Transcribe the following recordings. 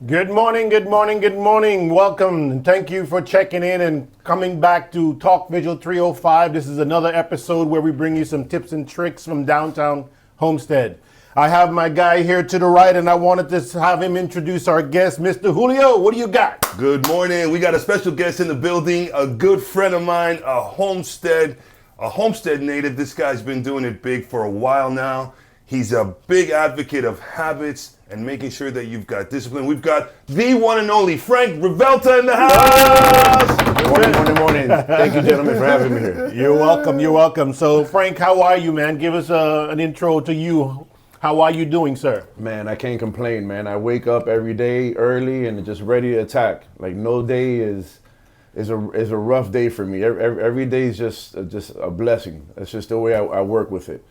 Good morning, good morning, good morning. Welcome and thank you for checking in and coming back to Talk Visual 305. This is another episode where we bring you some tips and tricks from downtown Homestead. I have my guy here to the right and I wanted to have him introduce our guest, Mr. Julio. What do you got? Good morning. We got a special guest in the building, a good friend of mine, a Homestead native. This guy's been doing it big for a while now. He's a big advocate of habits and making sure that you've got discipline. We've got the one and only Frank Revuelta in the house. Morning. Thank you, gentlemen, for having me here. You're welcome. So Frank, how are you, man? Give us an intro to you. How are you doing, sir? Man, I can't complain, man. I wake up every day early and just ready to attack. Like no day is a rough day for me. Every day is just a blessing. That's just the way I work with it.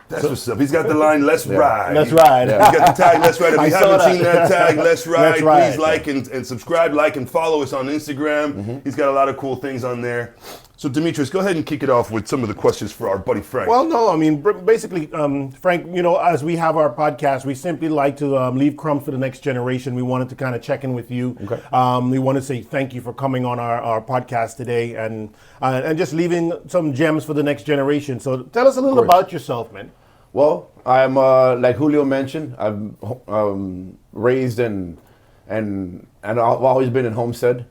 That's what's up. He's got the line, let's ride. Let's ride. He's got the tag, let's ride. If you haven't seen that tag, let's ride. Let's ride. Please like and subscribe, like and follow us on Instagram. Mm-hmm. He's got a lot of cool things on there. So Demetrius, go ahead and kick it off with some of the questions for our buddy Frank. Well, no, I mean, basically, Frank, as we have our podcast, we simply like to leave crumbs for the next generation. We wanted to kind of check in with you. Okay. We want to say thank you for coming on our podcast today and just leaving some gems for the next generation. So tell us a little about yourself, man. Well, I'm like Julio mentioned. I'm raised and I've always been in Homestead.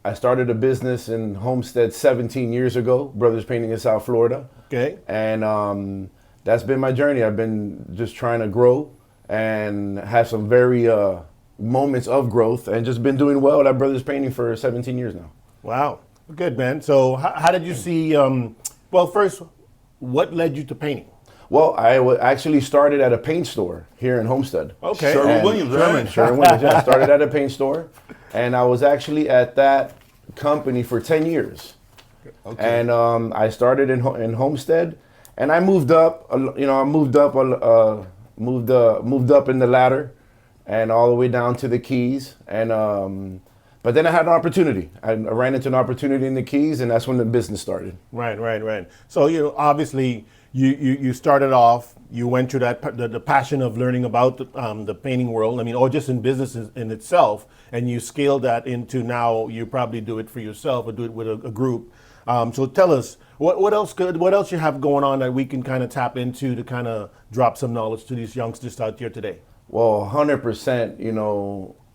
I started a business in Homestead 17 years ago, Brothers Painting in South Florida. Okay. And that's been my journey. I've been just trying to grow and have some very moments of growth and just been doing well at Brothers Painting for 17 years now. Wow. Good, man. So how did you see, first, what led you to painting? Well, I actually started at a paint store here in Homestead. Okay. Sherwin-Williams, right? Sherwin-Williams, yeah. I started at a paint store, and I was actually at that company for 10 years. Okay. And I started in Homestead, and I moved up. Moved up in the ladder, and all the way down to the Keys. And but then I had an opportunity. I ran into an opportunity in the Keys, and that's when the business started. Right. So obviously. You started off, you went through that the passion of learning about the painting world, or just in business in itself, and you scaled that into now you probably do it for yourself or do it with a group. So tell us, what else you have going on that we can kind of tap into to kind of drop some knowledge to these youngsters out here today? Well, 100%,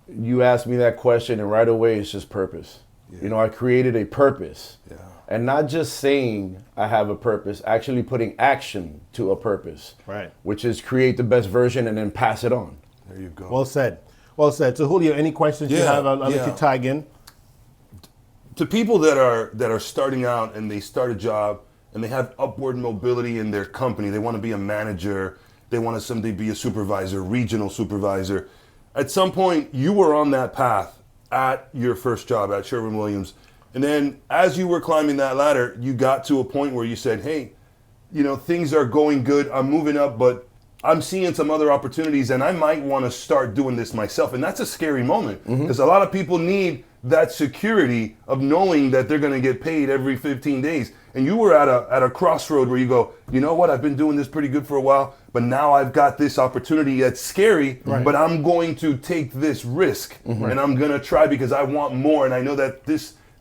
you asked me that question and right away it's just purpose. Yeah. I created a purpose. Yeah. And not just saying I have a purpose, actually putting action to a purpose. Right. Which is create the best version and then pass it on. There you go. Well said. So Julio, any questions you have? I'll let you tag in. To people that are starting out and they start a job and they have upward mobility in their company, they want to be a manager, they want to someday be a supervisor, regional supervisor. At some point, you were on that path at your first job at Sherwin-Williams. And then as you were climbing that ladder, you got to a point where you said, hey, things are going good. I'm moving up, but I'm seeing some other opportunities and I might want to start doing this myself. And that's a scary moment because a lot of people need that security of knowing that they're going to get paid every 15 days. And you were at a crossroad where you go, you know what, I've been doing this pretty good for a while, but now I've got this opportunity that's scary, but I'm going to take this risk and I'm going to try because I want more. And I know that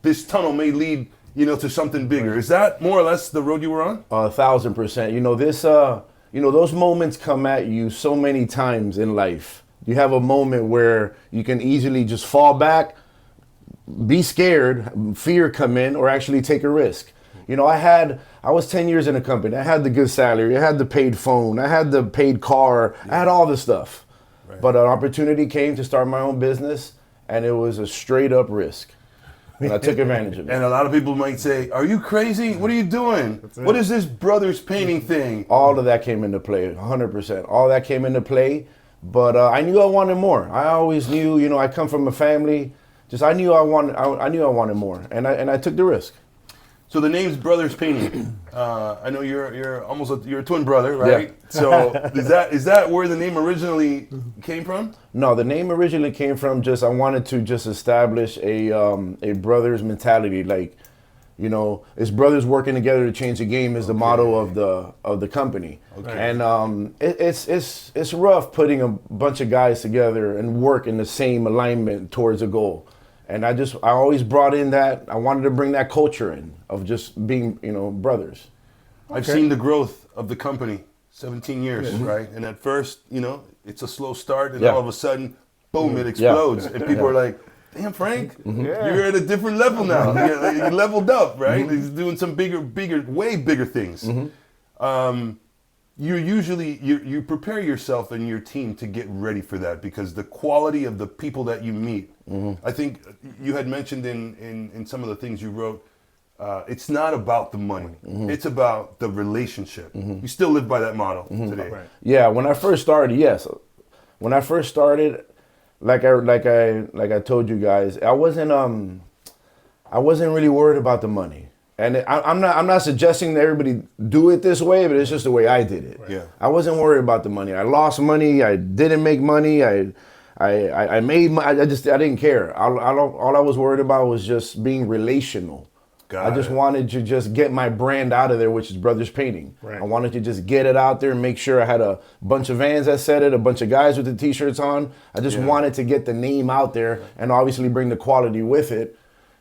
this tunnel may lead, to something bigger. Is that more or less the road you were on? 1,000%. Those moments come at you so many times in life. You have a moment where you can easily just fall back, be scared, fear come in, or actually take a risk. I was 10 years in a company. I had the good salary. I had the paid phone. I had the paid car. I had all this stuff. Right. But an opportunity came to start my own business, and it was a straight up risk. And I took advantage of it. And a lot of people might say, are you crazy? What are you doing? What is this Brothers Painting thing? All of that came into play, 100%. All that came into play, but I knew I wanted more. I always knew, I come from a family, I knew I wanted more, and I took the risk. So the name's Brothers Painting. I know you're almost you're a twin brother, right? Yeah. So is that where the name originally came from? No, the name originally came from I wanted to establish a brother's mentality. Like, You know, it's brothers working together to change the game is the motto of the company. And it's rough putting a bunch of guys together and work in the same alignment towards a goal. And I always brought in that, I wanted to bring that culture in of just being, you know, brothers. I've seen the growth of the company, 17 years, right? And at first, you know, it's a slow start, and all of a sudden, boom, it explodes. And people are like, damn, Frank, you're at a different level now. You leveled up, right? He's doing some way bigger things. You prepare yourself and your team to get ready for that, because the quality of the people that you meet, I think you had mentioned in some of the things you wrote, it's not about the money. It's about the relationship. You still live by that motto today. Right. Yeah, when I first started, yes. When I first started, like I told you guys, I wasn't really worried about the money. And I'm not suggesting that everybody do it this way, but it's just the way I did it. Right. Yeah. I wasn't worried about the money. I lost money. I didn't make money. I made money. I didn't care. All I was worried about was just being relational. I just wanted to just get my brand out of there, which is Brothers Painting. Right. I wanted to just get it out there and make sure I had a bunch of vans that said it, a bunch of guys with the t-shirts on. I just wanted to get the name out there and obviously bring the quality with it.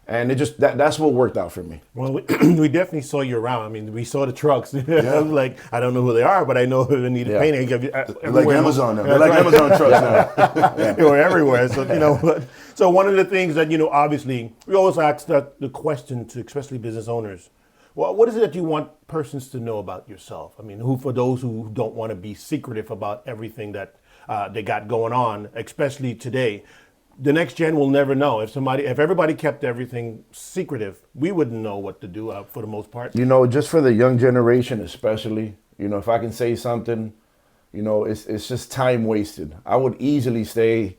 And it just that's what worked out for me. Well, we definitely saw you around. I mean, we saw the trucks. I was like, I don't know who they are, but I know who needed painting. Like Amazon now. They're like Amazon trucks now. They were everywhere. So, you know, so one of the things that, you know, obviously, we always ask the question to especially business owners. Well, what is it that you want persons to know about yourself? I mean, for those who don't want to be secretive about everything that they got going on, especially today. The next gen will never know. If everybody kept everything secretive, we wouldn't know what to do for the most part. You know, just for the young generation especially, you know, if I can say something, you know, it's just time wasted. I would easily stay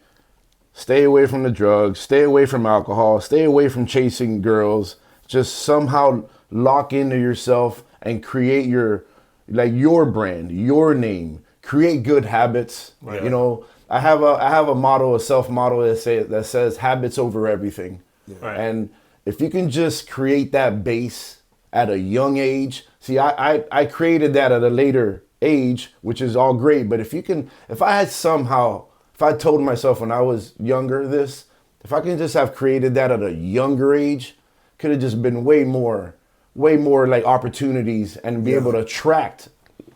away from the drugs, stay away from alcohol, stay away from chasing girls, just somehow lock into yourself and create your brand, your name, create good habits, you know. I have a motto, a self-motto that says habits over everything. Yeah. Right. And if you can just create that base at a young age, see, I created that at a later age, which is all great. But if I told myself when I was younger if I can just have created that at a younger age, could have just been way more like opportunities and be able to attract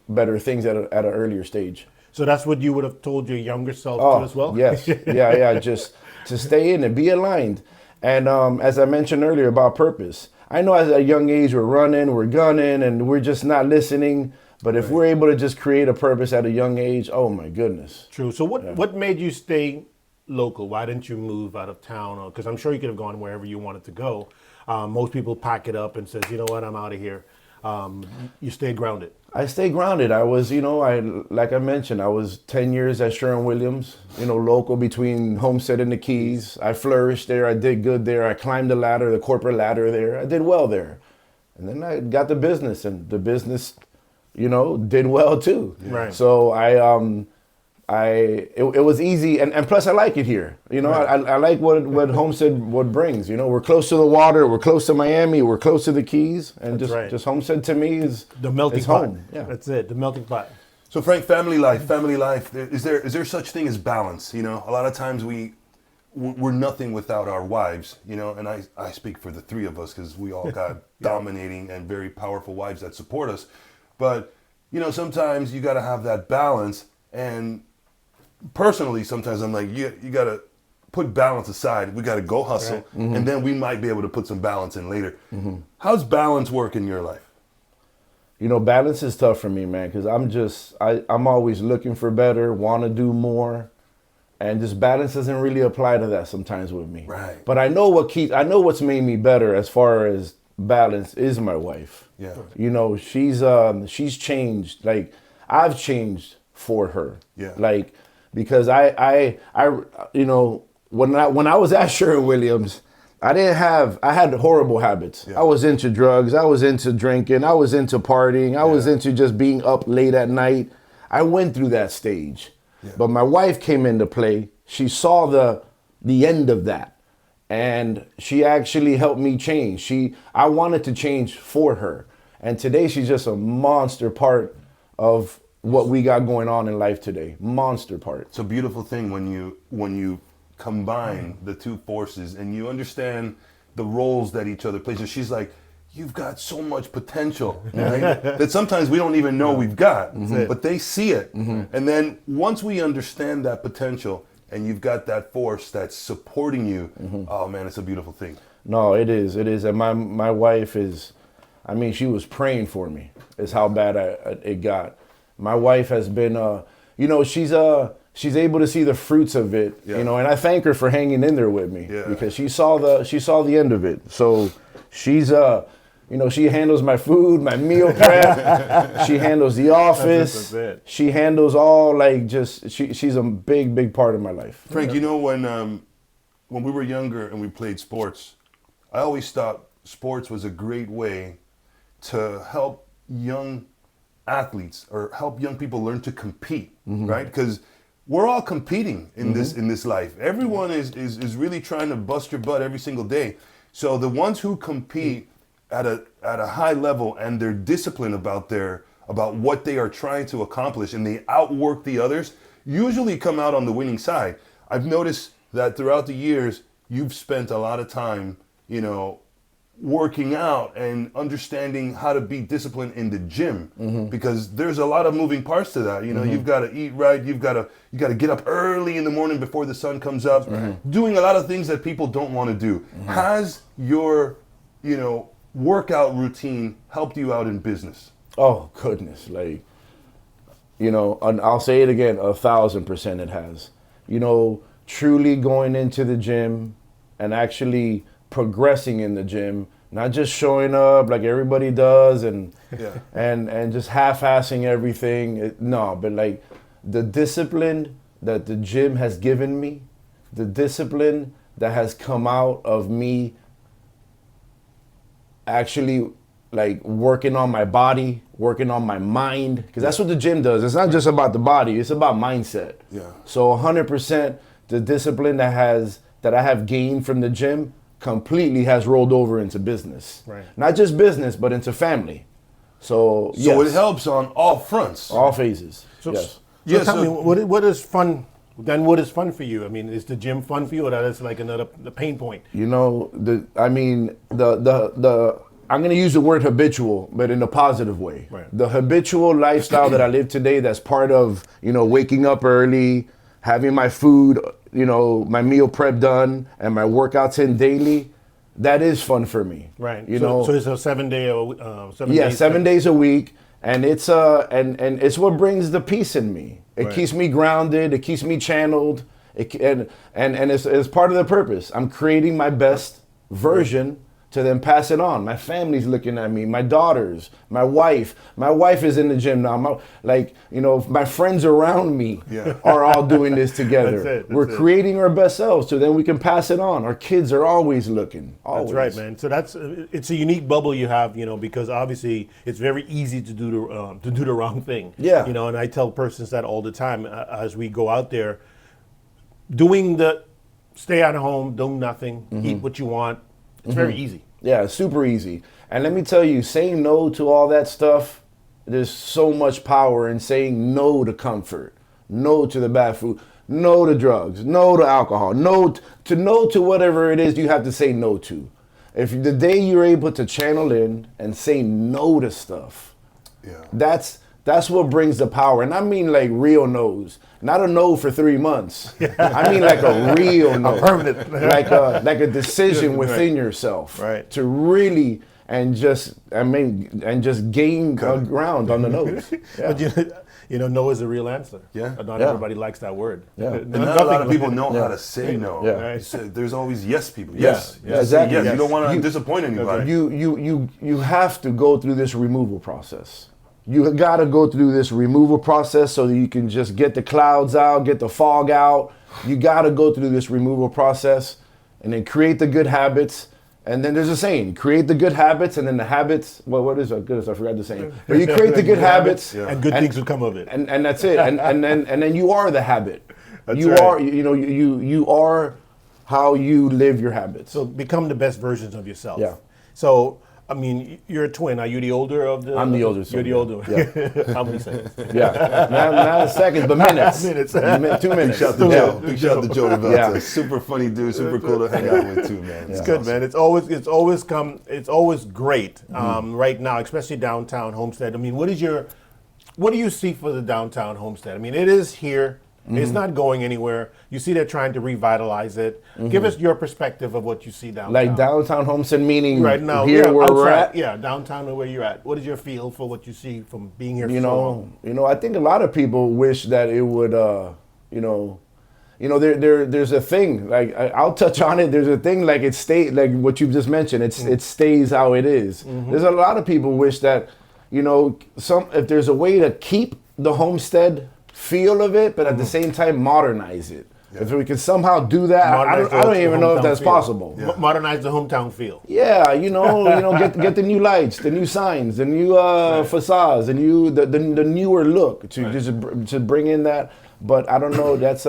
better things at an earlier stage. So that's what you would have told your younger self too as well? Yes. Yeah. Just to stay in and be aligned. And as I mentioned earlier about purpose, I know at a young age we're running, we're gunning, and we're just not listening. But if we're able to just create a purpose at a young age, oh my goodness. True. So what made you stay local? Why didn't you move out of town? Because I'm sure you could have gone wherever you wanted to go. Most people pack it up and says, you know what, I'm out of here. You stayed grounded. I stayed grounded. I was, like I mentioned, I was 10 years at Sherwin-Williams, local between Homestead and the Keys. I flourished there. I did good there. I climbed the ladder, the corporate ladder there. I did well there. And then I got the business, and the business, did well too. Right. So it was easy, and plus I like it here. Right. I like what Homestead brings. We're close to the water, we're close to Miami, we're close to the Keys, and just Homestead to me is the melting pot. Home. Yeah. That's it, the melting pot. So Frank, family life. Is there such thing as balance? A lot of times we're nothing without our wives. And I speak for the three of us because we all got dominating and very powerful wives that support us. But sometimes you got to have that balance. And personally, sometimes I'm like, you got to put balance aside. We got to go hustle, right. Mm-hmm. And then we might be able to put some balance in later. Mm-hmm. How's balance work in your life? Balance is tough for me, man, because I'm always looking for better, want to do more, and just balance doesn't really apply to that sometimes with me. Right. But I know what's made me better as far as balance is my wife. Yeah. She's changed. Like, I've changed for her. Yeah. Like, because I when I was at Sherwin-Williams, I had horrible habits. Yeah. I was into drugs, I was into drinking, I was into partying, I was into just being up late at night. I went through that stage. Yeah. But my wife came into play. She saw the end of that. and she actually helped me change. I wanted to change for her, and today she's just a monster part of what we got going on in life today. Monster part. It's a beautiful thing when you combine the two forces and you understand the roles that each other plays. So she's like, you've got so much potential, right? That sometimes we don't even know we've got, but they see it. And then once we understand that potential and you've got that force that's supporting you, oh man, it's a beautiful thing. No, it is. And my wife is, I mean, she was praying for me, is how bad it got. My wife has been, you know, she's able to see the fruits of it, you know, and I thank her for hanging in there with me because she saw the end of it. So she's, you know, she handles my food, my meal prep. She handles the office. That's it. She handles all, like, just, she's a big part of my life. Frank, you know, when we were younger and we played sports, I always thought sports was a great way to help young athletes or help young people learn to compete, right? Because we're all competing in this life. Everyone is really trying to bust your butt every single day. So the ones who compete at a high level and they're disciplined about what they are trying to accomplish and they outwork the others, usually come out on the winning side. I've noticed that throughout the years, you've spent a lot of time, you know, working out and understanding how to be disciplined in the gym because there's a lot of moving parts to that. You know, you've got to eat right. You got to get up early in the morning before the sun comes up, doing a lot of things that people don't want to do. Has your, you know, workout routine helped you out in business? Oh, goodness. Like, you know, and I'll say it again, 1,000% it has. You know, truly going into the gym and actually progressing in the gym, not just showing up like everybody does and just half-assing everything. No, but like the discipline that the gym has given me, the discipline that has come out of me actually like working on my body, working on my mind, because that's what the gym does. It's not just about the body, it's about mindset. Yeah. So 100% the discipline that I have gained from the gym completely has rolled over into business. Right. Not just business, but into family. So it helps on all fronts. All phases. So, Yes. so tell me, what is fun? Then what is fun for you? I mean, is the gym fun for you, or that is like the pain point? You know, I'm going to use the word habitual, but in a positive way. Right. The habitual lifestyle that I live today, that's part of, you know, waking up early, having my food, you know, my meal prep done, and my workouts in daily, that is fun for me. Right. You so, know, so it's a 7 day, 7 yeah, days. 7 days a week, and it's and it's what brings the peace in me. It Right. keeps me grounded. It keeps me channeled. And it's part of the purpose. I'm creating my best version to then pass it on. My family's looking at me. My daughters, my wife. My wife is in the gym now. My friends around me are all doing this together. That's We're creating our best selves, so then we can pass it on. Our kids are always looking. Always. That's right, man. So it's a unique bubble you have, you know, because obviously it's very easy to do the wrong thing. Yeah. You know, and I tell persons that all the time as we go out there, doing the stay at home, do nothing, eat what you want. It's very easy. Yeah, super easy. And let me tell you, saying no to all that stuff, there's so much power in saying no to comfort, no to the bad food, no to drugs, no to alcohol, no to whatever it is you have to say no to. If the day you're able to channel in and say no to stuff, that's what brings the power. And I mean like real no's. Not a no for 3 months. I mean like a real no. A permanent. like a decision within yourself. Right. To really and just gain ground on the nose. Yeah. But you know, no is a real answer. Yeah. Not Yeah. everybody likes that word. Yeah. And not a lot of people know how to say no. Yeah. Right? So there's always yes people. Yeah. Yes. Yeah, exactly. Yes. Yes. You don't want to disappoint anybody. You have to go through this removal process. You got to go through this removal process so that you can just get the clouds out, get the fog out. You got to go through this removal process and then create the good habits. And then there's a saying, create the good habits, and then the habits, well, what is that? Goodness, I forgot the saying. But you create the good habits. And good things will come of it. And that's it. And then you are the habit. That's you right. are, you know, you are how you live your habits. So become the best versions of yourself. Yeah. So, I mean, you're a twin. Are you the older of the? I'm the older You're the son, older. yeah. How many seconds? Yeah, not seconds, but minutes. Minutes. 2 minutes. Shout out to Yeah. Joe. Big shout out to Joe Revuelta. Yeah. Super funny dude. Super cool to hang out with too, man. It's good, man. It's always great. Right now, especially downtown Homestead. I mean, what do you see for the downtown Homestead? I mean, it is here. It's not going anywhere. You see, they're trying to revitalize it. Give us your perspective of what you see downtown. Like downtown Homestead, meaning right now, here where we're outside, at. Yeah, downtown where you're at. What is your feel for what you see from being here? You for so long? know, I think a lot of people wish that it would, there's a thing, like I'll touch on it. There's a thing like like what you just mentioned. It stays how it is. There's a lot of people wish that, if there's a way to keep the homestead feel of it, but at the same time modernize it. Yeah. If we can somehow do that, I don't even know if that's possible. Yeah. Modernize the hometown feel. Yeah, get the new lights, the new signs, the new facades, the newer look to bring in that. But I don't know. That's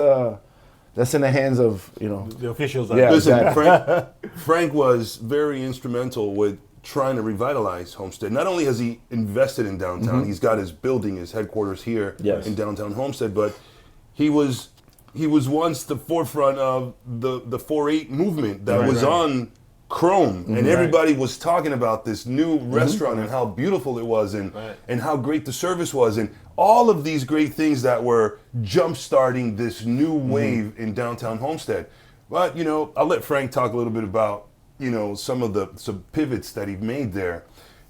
in the hands of the officials. Yeah, listen, exactly. Frank was very instrumental with trying to revitalize Homestead. Not only has he invested in downtown, he's got his building, his headquarters here in downtown Homestead, but he was once the forefront of the 4-8 movement that was on Chrome, and everybody was talking about this new restaurant and how beautiful it was and how great the service was and all of these great things that were jump-starting this new wave in downtown Homestead. But, I'll let Frank talk a little bit about some pivots that he made there,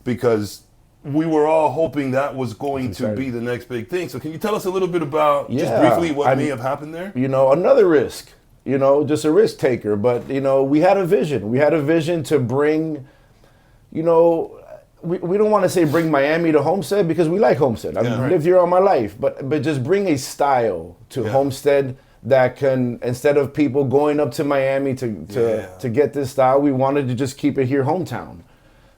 because we were all hoping that was going to be the next big thing. So can you tell us a little bit about just briefly what may have happened there? Another risk, just a risk taker. But, we had a vision. We had a vision to bring, we don't want to say bring Miami to Homestead, because we like Homestead. I've lived here all my life. But just bring a style to Homestead that can, instead of people going up to Miami to get this style, we wanted to just keep it here hometown.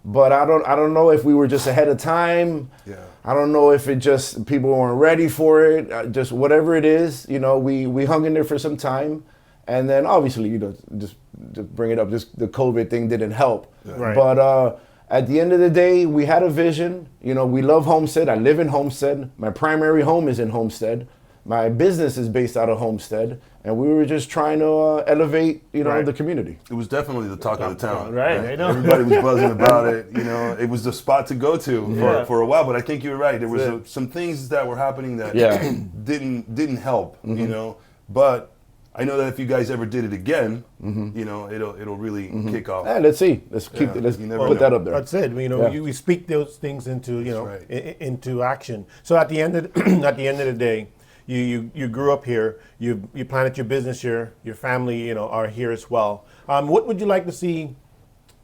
But I don't know if we were just ahead of time. Yeah. I don't know if it just people weren't ready for it. Just whatever it is, we hung in there for some time, and then obviously, just to bring it up, just the COVID thing didn't help. Yeah. Right. But at the end of the day, we had a vision. We love Homestead. I live in Homestead. My primary home is in Homestead. My business is based out of Homestead, and we were just trying to elevate, the community. It was definitely the talk of the town. Right, I know. Everybody was buzzing about it. It was the spot to go to for a while. But I think you're right. There was some things that were happening that didn't help. But I know that if you guys ever did it again, it'll really kick off. Let's see. Let's put that up there. That's it. We speak those things into into action. So at the end of the day. You grew up here. You planted your business here. Your family, are here as well. What would you like to see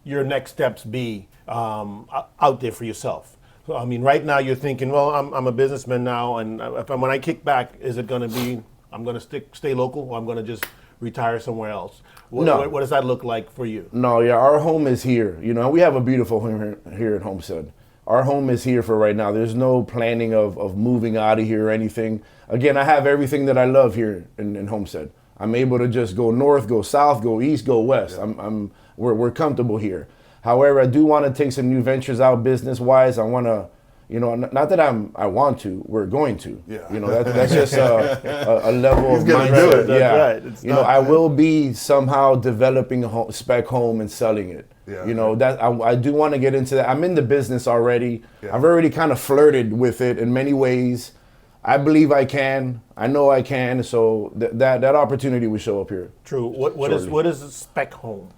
your next steps be out there for yourself? So, right now you're thinking, well, I'm a businessman now, and when I kick back, is it going to be I'm going to stay local, or I'm going to just retire somewhere else? What does that look like for you? No, our home is here. We have a beautiful home here at Homestead. Our home is here for right now. There's no planning of moving out of here or anything. Again, I have everything that I love here in Homestead. I'm able to just go north, go south, go east, go west. Yeah. We're comfortable here. However, I do want to take some new ventures out business-wise. I want to, not that I want to, we're going to. Yeah. That's just a level of mindset. Yeah. Right. I will be somehow developing a spec home and selling it. Yeah. That I do want to get into that. I'm in the business already. Yeah. I've already kind of flirted with it in many ways. I believe I can. I know I can. So that opportunity will show up here. True. What is a spec home?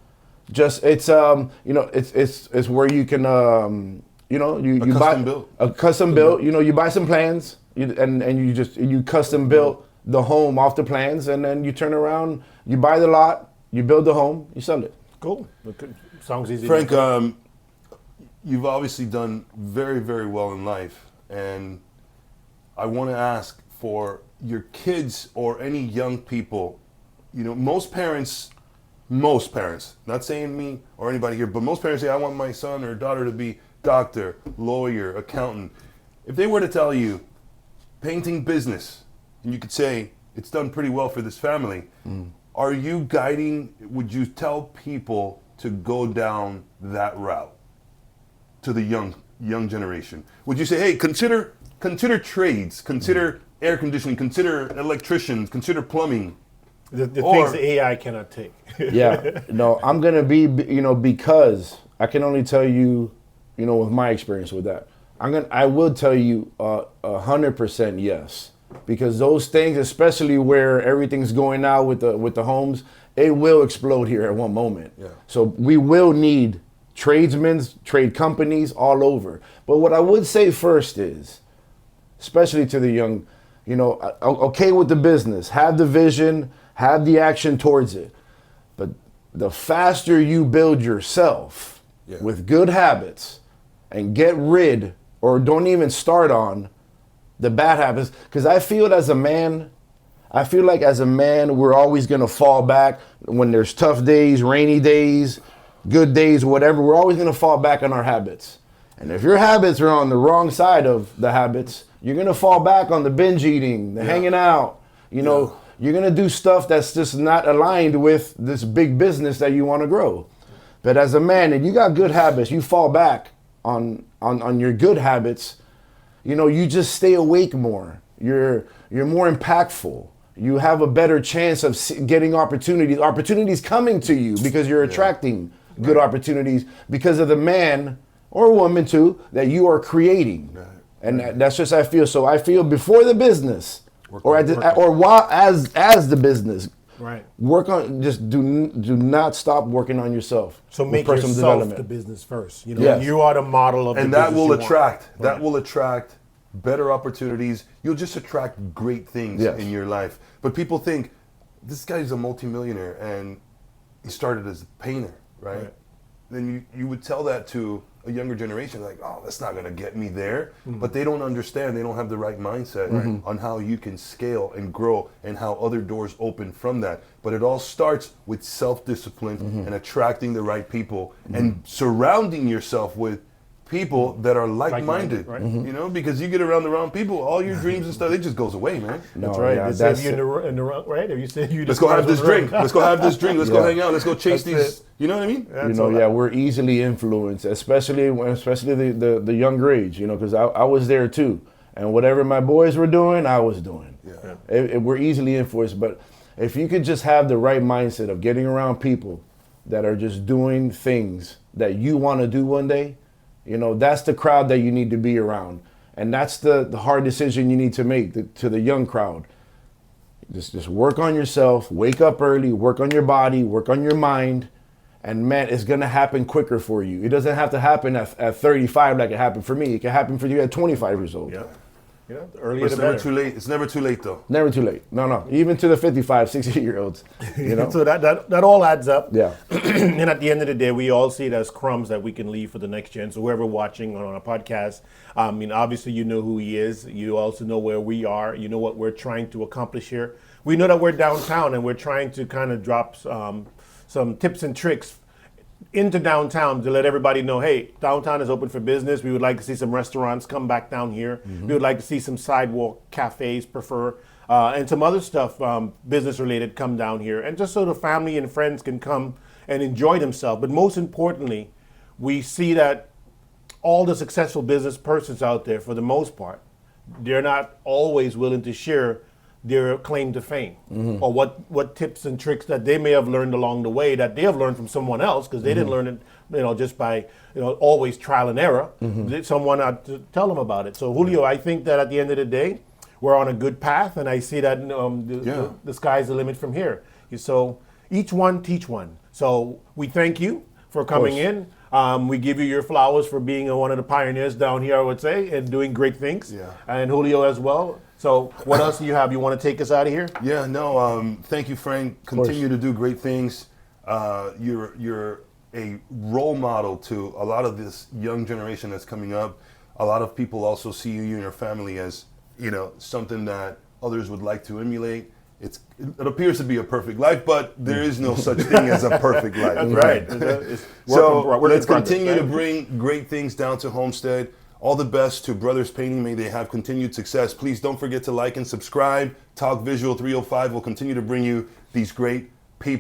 Just it's it's where you can you buy a custom built. You buy some plans and you custom built the home off the plans, and then you turn around, you buy the lot, you build the home, you sell it. Cool. Sounds easy. Frank, you've obviously done very, very well in life, and I want to ask for your kids or any young people. Most parents, not saying me or anybody here, but most parents say, I want my son or daughter to be doctor, lawyer, accountant. If they were to tell you painting business, and you could say it's done pretty well for this family, are you guiding? Would you tell people to go down that route to the young generation? Would you say, hey, consider trades, consider air conditioning, consider electricians, consider plumbing? The things the AI cannot take. Yeah, no, I'm gonna be, because I can only tell you, with my experience with that, I will tell you 100% yes, because those things, especially where everything's going now with the homes, it will explode here at one moment. Yeah. So we will need tradesmen, trade companies all over. But what I would say first is, especially to the young, okay with the business, have the vision, have the action towards it. But the faster you build yourself with good habits and get rid or don't even start on the bad habits, because I feel like as a man, we're always going to fall back when there's tough days, rainy days, good days, whatever. We're always going to fall back on our habits. And if your habits are on the wrong side of the habits, you're going to fall back on the binge eating, the hanging out, You're going to do stuff that's just not aligned with this big business that you want to grow. But as a man, and you got good habits, you fall back on your good habits, you just stay awake more. You're more impactful. You have a better chance of getting opportunities coming to you because you're attracting good opportunities because of the man or woman too that you are creating. Right. And that's just how I feel. So I feel before the business, while as the business, right? Work on, just do not stop working on yourself. So make yourself the business first. Yes. You are the model of and the that business will attract better opportunities. You'll just attract great things in your life. But people think this guy's a multimillionaire and he started as a painter, right? Then you would tell that to a younger generation, like, oh, that's not going to get me there. Mm-hmm. But they don't understand. They don't have the right mindset on how you can scale and grow and how other doors open from that. But it all starts with self-discipline and attracting the right people and surrounding yourself with people that are like-minded, right? Because you get around the wrong people, all your dreams and stuff, it just goes away, man. That's right. Yeah, that's you in the wrong, right? If you say you let's go have this drink. Let's go have this drink. Let's go hang out. Let's go chase these. You know what I mean? We're eeasily influenced, especially the younger age. Because I was there too, and whatever my boys were doing, I was doing. Yeah. We're easily influenced, but if you could just have the right mindset of getting around people that are just doing things that you want to do one day. That's the crowd that you need to be around. And that's the hard decision you need to make to the young crowd. Just work on yourself, wake up early, work on your body, work on your mind, and man, it's gonna happen quicker for you. It doesn't have to happen at 35 like it happened for me. It can happen for you at 25 years old. Yeah. The earlier it's the never better. too late. It's never too late though. Never too late. No. Even to the 55, 60-year-olds. So that all adds up. Yeah. And at the end of the day, we all see it as crumbs that we can leave for the next gen. So whoever watching on a podcast, obviously you know who he is. You also know where we are. You know what we're trying to accomplish here. We know that we're downtown and we're trying to kind of drop some tips and tricks into downtown to let everybody know, hey, downtown is open for business. We would like to see some restaurants come back down here. We would like to see some sidewalk cafes and some other stuff business related come down here. And just so the family and friends can come and enjoy themselves. But most importantly, we see that all the successful business persons out there, for the most part, they're not always willing to share their claim to fame or what tips and tricks that they may have learned along the way that they have learned from someone else because they didn't learn it just by always trial and error. Someone had to tell them about it. So Julio, I think that at the end of the day we're on a good path, and I see that the sky's the limit from here. So each one teach one. So we thank you for coming in. We give you your flowers for being one of the pioneers down here, I would say, and doing great things. And Julio as well. So what else do you have? You want to take us out of here? Yeah, no, thank you, Frank. Continue to do great things. You're a role model to a lot of this young generation that's coming up. A lot of people also see you and your family as, something that others would like to emulate. It appears to be a perfect life, but there is no such thing as a perfect life. That's right. Let's continue to bring great things down to Homestead. All the best to Brothers Painting. May they have continued success. Please don't forget to like and subscribe. Talk Visual 305 will continue to bring you these great people